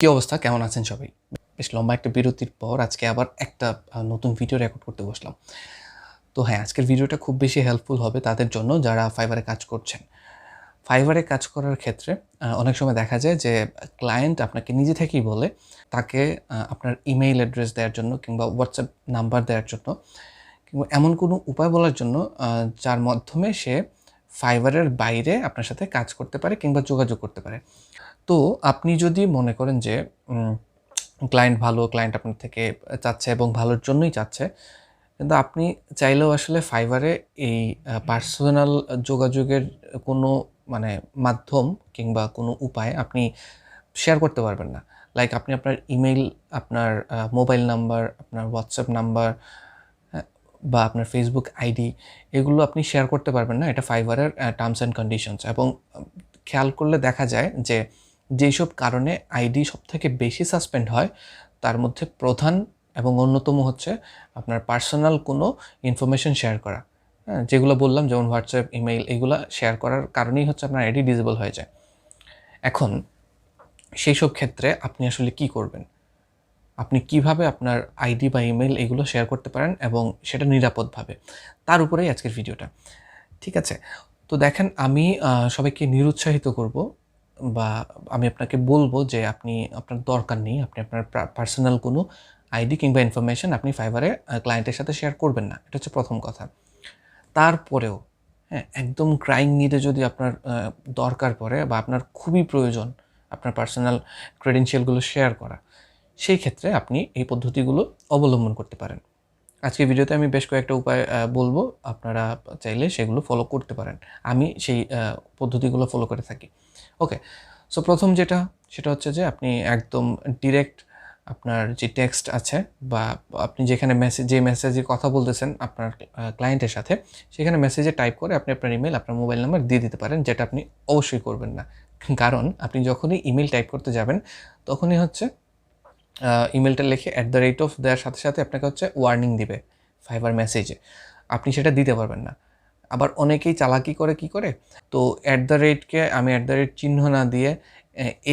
কি অবস্থা? কেমন আছেন সবাই? বেশ লম্বা একটা বিরতির পর আজকে আবার একটা নতুন ভিডিও রেকর্ড করতে বসলাম। তো হ্যাঁ, আজকের ভিডিওটা খুব বেশি হেল্পফুল হবে তাদের জন্য যারা Fiverr এ কাজ করছেন। Fiverr এ কাজ করার ক্ষেত্রে অনেক সময় দেখা যায় যে ক্লায়েন্ট আপনাকে নিজে থেকেই বলে তাকে আপনার ইমেইল অ্যাড্রেস দেওয়ার জন্য কিংবা WhatsApp নাম্বার দেওয়ার জন্য কিংবা এমন কোনো উপায় বলার জন্য যার মাধ্যমে সে Fiverr এর বাইরে আপনার সাথে কাজ করতে পারে কিংবা যোগাযোগ করতে পারে। তো আপনি যদি মনে করেন যে ক্লায়েন্ট ভালো, ক্লায়েন্ট আপনার থেকে চাচ্ছে এবং ভালোর জন্যই চাচ্ছে। কিন্তু আপনি চাইলেও আসলে Fiverr এ এই পার্সোনাল যোগাযোগের কোনো মানে মাধ্যম কিংবা কোনো উপায় আপনি শেয়ার করতে পারবেন না। লাইক আপনি আপনার ইমেইল, আপনার মোবাইল নাম্বার, আপনার WhatsApp নাম্বার, হ্যাঁ? বা আপনার Facebook আইডি এগুলো আপনি শেয়ার করতে পারবেন না। এটা Fiverr এর টার্মস অ্যান্ড কন্ডিশনস এবং খেয়াল করলে দেখা যায় যে যেইসব কারণে আইডি সবথেকে বেশি সাসপেন্ড হয় তার মধ্যে প্রধান এবং অন্যতম হচ্ছে আপনার পার্সোনাল কোনো ইনফরমেশন শেয়ার করা। হ্যাঁ? যেগুলো বললাম যেমন WhatsApp, ইমেইল এগুলা শেয়ার করার কারণেই হচ্ছে আপনার আইডি ডিসেবল হয়ে যায়। এখন সেইসব ক্ষেত্রে আপনি আসলে কি করবেন? আপনি কিভাবে আপনার আইডি বা ইমেইল এগুলো শেয়ার করতে পারেন এবং সেটা নিরাপদভাবে? তার উপরেই আজকের ভিডিওটা। ঠিক আছে? তো দেখেন আমি সবাইকে নিরুৎসাহিত করব বা আমি আপনাকে বলব যে আপনি আপনার দরকার নেই। আপনি আপনার পার্সোনাল কোনো আইডি কিংবা ইনফরমেশন আপনি Fiverr এ ক্লায়েন্টের সাথে শেয়ার করবেন না। এটা হচ্ছে ১ম কথা। তারপরেও হ্যাঁ, একদম ক্রাইং নিড এ যদি আপনার দরকার পড়ে বা আপনার খুবই প্রয়োজন আপনার পার্সোনাল ক্রেডেনশিয়ালগুলো শেয়ার করা, সেই ক্ষেত্রে আপনি এই পদ্ধতিগুলো অবলম্বন করতে পারেন। আজকের ভিডিওতে আমি বেশ কয়েকটা উপায় বলবো। আপনারা চাইলে সেগুলো ফলো করতে পারেন। আমি সেই পদ্ধতিগুলো ফলো করে থাকি। ওকে। সো ১ম যেটা সেটা হচ্ছে যে আপনি একদম ডিরেক্ট আপনার যে টেক্সট আছে বা আপনি যেখানে যে মেসেজে কথা বলতেছেন আপনার ক্লায়েন্টের সাথে, সেখানে মেসেজে টাইপ করে আপনি আপনার ইমেইল, আপনার মোবাইল নাম্বার দিয়ে দিতে পারেন, যেটা আপনি অবশ্যই করবেন না। কারণ আপনি যখনই ইমেইল টাইপ করতে যাবেন, তখনই হচ্ছে ইমেইলটা লিখে দেওয়ার সাথে, সাথে আপনাকে হচ্ছে ওয়ার্নিং দিবে Fiverr মেসেজে। আপনি সেটা দিতে পারবেন না। আবার অনেকেই চালাকি করে কি করে? তো কে আমি চিহ্ন না দিয়ে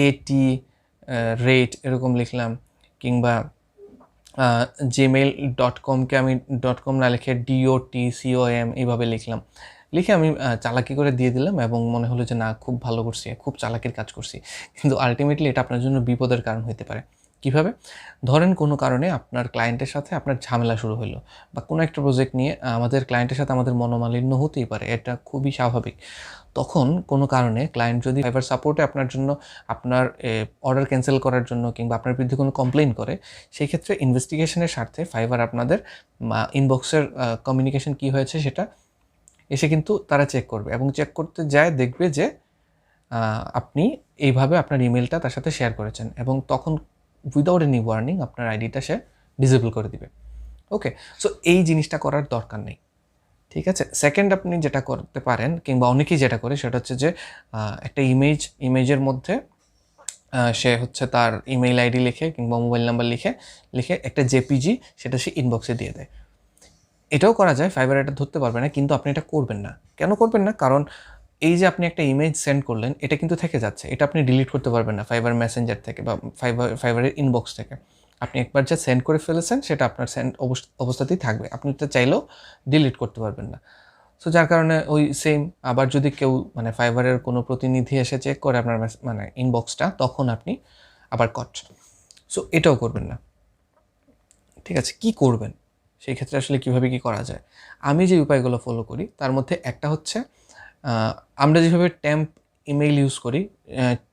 এটি রেট এরকম লিখলাম কিংবা আ gmail.com কে আমি .com না লিখে DOTCOM এইভাবে লিখলাম। লিখে আমি চালাকি করে দিয়ে দিলাম এবং মনে হলো যে না খুব ভালো করছি, খুব চালাকির কাজ করছি। কিন্তু আল্টিমেটলি এটা আপনার জন্য বিপদের কারণ হইতে পারে। কিভাবে? ধরেন কোনো কারণে আপনার ক্লায়েন্টের সাথে আপনার ঝামেলা শুরু হইলো বা কোনো একটা প্রজেক্ট নিয়ে আমাদের ক্লায়েন্টের সাথে আমাদের মনোমালিন্য হতেই পারে। এটা খুবই স্বাভাবিক। তখন কোনো কারণে ক্লায়েন্ট যদি Fiverr সাপোর্টে আপনার জন্য আপনার অর্ডার ক্যানসেল করার জন্য কিংবা আপনার বিরুদ্ধে কোনো কমপ্লেইন করে, সেই ক্ষেত্রে ইনভেস্টিগেশনের স্বার্থে Fiverr আপনাদের ইনবক্সের কমিউনিকেশন কি হয়েছে সেটা এসে কিন্তু তারা চেক করবে এবং চেক করতে যায় দেখবে যে আপনি এইভাবে আপনার ইমেইলটা তার সাথে শেয়ার করেছেন এবং তখন উইদাউট এনি ওয়ার্নিং আপনার আইডিটা সে ডিসেবল করে দিবে। ওকে? সো এই জিনিসটা করার দরকার নেই। ঠিক আছে? সেকেন্ড আপনি যেটা করতে পারেন কিংবা অনেকেই যেটা করে সেটা হচ্ছে যে একটা ইমেজের মধ্যে সে হচ্ছে তার ইমেইল আইডি লিখে কিংবা মোবাইল নাম্বার লিখে একটা জেপিজি সেটা সে ইনবক্সে দিয়ে দেয়। এটাও করা যায়, Fiverr এটা ধরতে পারবে না, কিন্তু আপনি এটা করবেন না। কেন করবেন না? কারণ এই যে আপনি একটা ইমেজ সেন্ড করলেন, এটা কিন্তু থেকে যাচ্ছে। এটা আপনি ডিলিট করতে পারবেন না Fiverr মেসেঞ্জার থেকে বা Fiverr এর ইনবক্স থেকে। আপনি একবার যা সেন্ড করে ফেলেছেন, সেটা আপনার সেন্ড অবস্থাতেই থাকবে। আপনি এটা চাইলেও ডিলিট করতে পারবেন না। সো যার কারণে ওই সেম আবার যদি কেউ মানে Fiverr এর কোনো প্রতিনিধি এসে চেক করে আপনার মানে ইনবক্সটা, তখন আপনি আবার কট। সো এটাও করবেন না। ঠিক আছে? কি করবেন? সেই ক্ষেত্রে আসলে কিভাবে কি করা যায়? আমি যে উপায়গুলো ফলো করি তার মধ্যে একটা হচ্ছে আ আমরা যেভাবে টেম্প ইমেইল ইউজ করি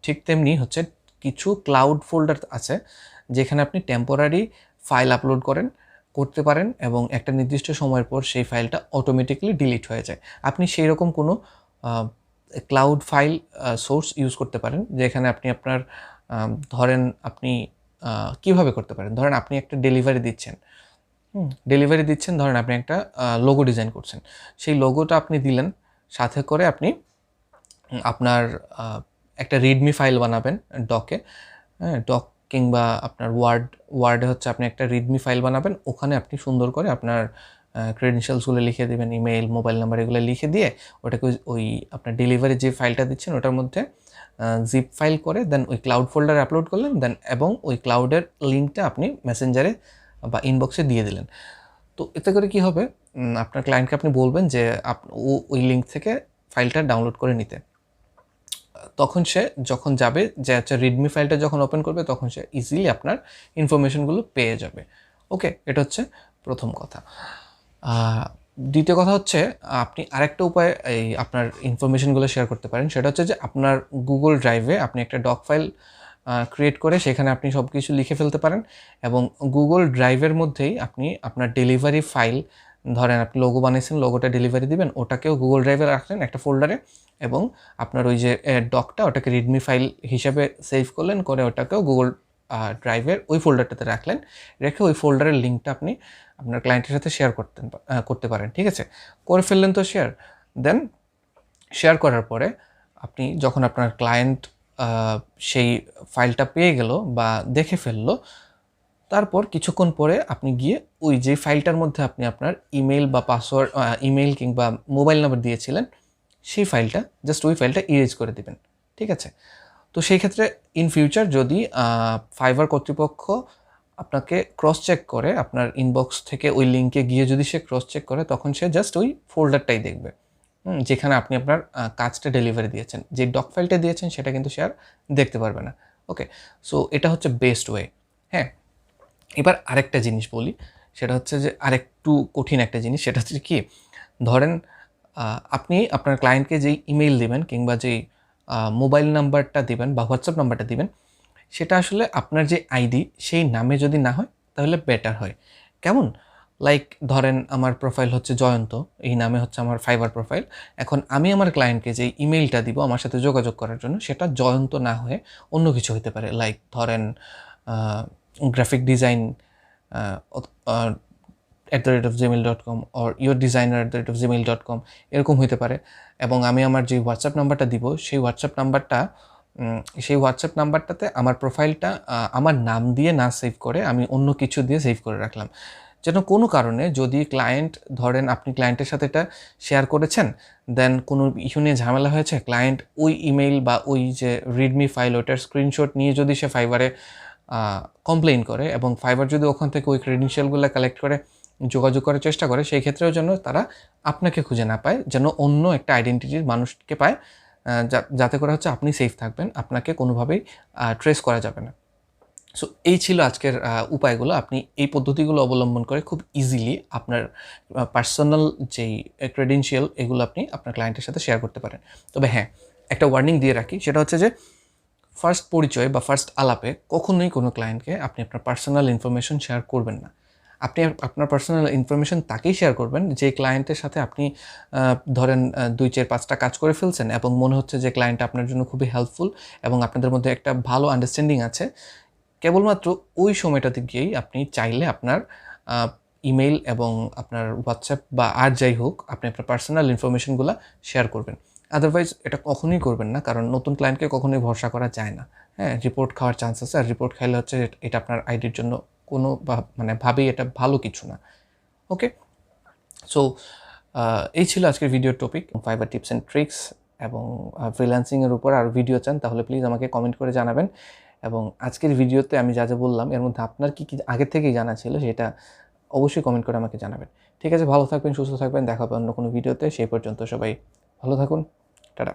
ঠিক তেমনি হচ্ছে কিছু ক্লাউড ফোল্ডার আছে যেখানে আপনি টেম্পোরারি ফাইল আপলোড করতে পারেন এবং একটা নির্দিষ্ট সময়ের পর সেই ফাইলটা অটোমেটিক্যালি ডিলিট হয়ে যায়। আপনি সেইরকম কোনো আ ক্লাউড ফাইল সোর্স ইউজ করতে পারেন যেখানে আপনি আপনার ধরেন আপনি কিভাবে করতে পারেন? ধরেন আপনি একটা ডেলিভারি দিচ্ছেন ধরেন আপনি একটা লোগো ডিজাইন করছেন। সেই লোগোটা আপনি দিলেন, সাথে করে আপনি আপনার আ একটা রিডমি ফাইল বানাবেন ডকে, হ্যাঁ? ডক কিংবা আপনার ওয়ার্ডে হচ্ছে আপনি একটা রিডমি ফাইল বানাবেন। ওখানে আপনি সুন্দর করে আপনার ক্রেডেনশিয়ালস গুলো লিখে দিবেন, ইমেইল, মোবাইল নাম্বার এগুলো লিখে দিয়ে ওটাকে ওই আপনার ডেলিভারি যে ফাইলটা দিচ্ছেন ওটার মধ্যে জিপ ফাইল করে দেন ওই ক্লাউড ফোল্ডারে আপলোড করলেন দেন এবং ওই ক্লাউডের লিঙ্কটা আপনি মেসেঞ্জারে বা ইনবক্সে দিয়ে দিলেন। তো এতে করে কি হবে, আপনার ক্লায়েন্টকে আপনি বলবেন যে ওই লিঙ্ক থেকে ফাইলটা ডাউনলোড করে নিতে। তখন সে যখন যাবে যে আচ্ছা রিডমি ফাইলটা যখন ওপেন করবে তখন সে ইজিলি আপনার ইনফরমেশনগুলো পেয়ে যাবে। ওকে, এটা হচ্ছে প্রথম কথা। দ্বিতীয় কথা হচ্ছে আপনি আরেকটা উপায় এই আপনার ইনফরমেশনগুলো শেয়ার করতে পারেন, সেটা হচ্ছে যে আপনার গুগল ড্রাইভে আপনি একটা ডক ফাইল ক্রিয়েট করে সেখানে আপনি সব কিছু লিখে ফেলতে পারেন এবং গুগল ড্রাইভের মধ্যেই আপনি আপনার ডেলিভারি ফাইল, ধরেন আপনি লোগো বানিয়েছেন, লোগোটা ডেলিভারি দিবেন, ওটাকেও গুগল ড্রাইভে রাখলেন একটা ফোল্ডারে এবং আপনার ওই যে ডকটা ওটাকে রিডমি ফাইল হিসাবে সেভ করলেন, করে ওটাকেও গুগল ড্রাইভের ওই ফোল্ডারটাতে রাখলেন, রেখে ওই ফোল্ডারের লিঙ্কটা আপনি আপনার ক্লায়েন্টের সাথে শেয়ার করতে পারেন। ঠিক আছে, করে ফেললেন তো শেয়ার। দেন শেয়ার করার পরে আপনি যখন আপনার ক্লায়েন্ট সেই ফাইলটা পেয়ে গেল বা দেখে ফেললো, তারপর কিছুক্ষণ পরে আপনি গিয়ে ওই যে ফাইলটার মধ্যে আপনি আপনার ইমেল বা পাসওয়ার্ড, ইমেল কিংবা মোবাইল নাম্বার দিয়েছিলেন, সেই ফাইলটা জাস্ট ওই ফাইলটা ইরেজ করে দিবেন। ঠিক আছে, তো সেই ক্ষেত্রে ইন ফিউচার যদি ফাইবার কর্তৃপক্ষ আপনাকে ক্রস চেক করে, আপনার ইনবক্স থেকে ওই লিঙ্কে গিয়ে যদি সে ক্রস চেক করে, তখন সে জাস্ট ওই ফোল্ডারটাই দেখবে যেখানে আপনি আপনার কাজটা ডেলিভারি দিয়েছেন। যে ডক ফাইলটা দিয়েছেন সেটা কিন্তু সে আর দেখতে পারবে না। ওকে, সো এটা হচ্ছে বেস্ট ওয়ে। হ্যাঁ, এবার আরেকটা জিনিস বলি, সেটা হচ্ছে যে আরেকটু কঠিন একটা জিনিস, সেটা হচ্ছে কি, ধরেন আপনি আপনার ক্লায়েন্টকে যেই ইমেইল দিবেন কিংবা যেই মোবাইল নাম্বারটা দিবেন বা হোয়াটসঅ্যাপ নাম্বারটা দিবেন, সেটা আসলে আপনার যে আইডি সেই নামে যদি না হয় তাহলে বেটার হয়। কেমন? লাইক ধরেন আমার প্রোফাইল হচ্ছে জয়ন্ত, এই নামে হচ্ছে আমার ফাইবার প্রোফাইল। এখন আমি আমার ক্লায়েন্টকে যে ইমেইলটা দিব আমার সাথে যোগাযোগ করার জন্য, সেটা জয়ন্ত না হয়ে অন্য কিছু হতে পারে। লাইক ধরেন graphic design @gmail.com or yourdesigner@gmail.com এরকম হতে পারে। এবং আমি আমার যে হোয়াটসঅ্যাপ নাম্বারটা দিব সেই হোয়াটসঅ্যাপ নাম্বারটাতে আমার প্রোফাইলটা আমার নাম দিয়ে না সেভ করে আমি অন্য কিছু দিয়ে সেভ করে রাখলাম, যেন কোনো কারণে যদি ক্লায়েন্ট, ধরেন আপনি ক্লায়েন্টের সাথে এটা শেয়ার করেছেন, দেন কোনো ইস্যু নিয়ে ঝামেলা হয়েছে, ক্লায়েন্ট ওই ইমেইল বা ওই যে রিডমি ফাইল ওটার স্ক্রিনশট নিয়ে যদি সে ফাইবারে কমপ্লেইন করে এবং ফাইবার যদি ওখান থেকে ওই ক্রেডেনশিয়ালগুলো কালেক্ট করে যোগাযোগ করার চেষ্টা করে, সেই ক্ষেত্রেও যেন তারা আপনাকে খুঁজে না পায়, যেন অন্য একটা আইডেন্টিটির মানুষকে পায়, যাতে করে হচ্ছে আপনি সেফ থাকবেন, আপনাকে কোনোভাবেই ট্রেস করা যাবে না। সো এই ছিল আজকের উপায়গুলো। আপনি এই পদ্ধতিগুলো অবলম্বন করে খুব ইজিলি আপনার পার্সোনাল যেই ক্রেডেনশিয়াল এগুলো আপনি আপনার ক্লায়েন্টের সাথে শেয়ার করতে পারেন। তবে হ্যাঁ, একটা ওয়ার্নিং দিয়ে রাখি, সেটা হচ্ছে যে ফার্স্ট পরিচয় বা ফার্স্ট আলাপে কখনোই কোনো ক্লায়েন্টকে আপনি আপনার পার্সোনাল ইনফরমেশন শেয়ার করবেন না। আপনি আপনার পার্সোনাল ইনফরমেশন তাকেই শেয়ার করবেন যে ক্লায়েন্টের সাথে আপনি ধরেন 2-4-5টা কাজ করে ফেলছেন এবং মনে হচ্ছে যে ক্লায়েন্ট আপনার জন্য খুবই হেল্পফুল এবং আপনাদের মধ্যে একটা ভালো আন্ডারস্ট্যান্ডিং আছে। কেবলমাত্র ওই সময়টাতে গিয়েই আপনি চাইলে আপনার ইমেইল এবং আপনার হোয়াটসঅ্যাপ বা আর যাই হোক আপনি আপনার পার্সোনাল ইনফরমেশনগুলো শেয়ার করবেন। আদারওয়াইজ এটা কখনোই করবেন না, কারণ নতুন ক্লায়েন্টকে কখনোই ভরসা করা যায় না। হ্যাঁ, রিপোর্ট খাওয়ার চান্স আছে, আর রিপোর্ট খাইলে হচ্ছে এটা আপনার আইডির জন্য কোনো ভাবেই এটা ভালো কিছু না। ওকে, সো এই ছিল আজকের ভিডিওর topic, fibre tips and tricks এবং ফ্রিল্যান্সিংয়ের উপর আর ভিডিও চান তাহলে প্লিজ আমাকে কমেন্ট করে জানাবেন। এবং আজকের ভিডিওতে আমি যা যা বললাম এর মধ্যে আপনার কী কী আগের থেকেই জানা ছিল সেটা অবশ্যই কমেন্ট করে আমাকে জানাবেন। ঠিক আছে, ভালো থাকবেন, সুস্থ থাকবেন, দেখা হবে অন্য কোনো ভিডিওতে। সেই পর্যন্ত সবাই ভালো থাকুন, টাটা।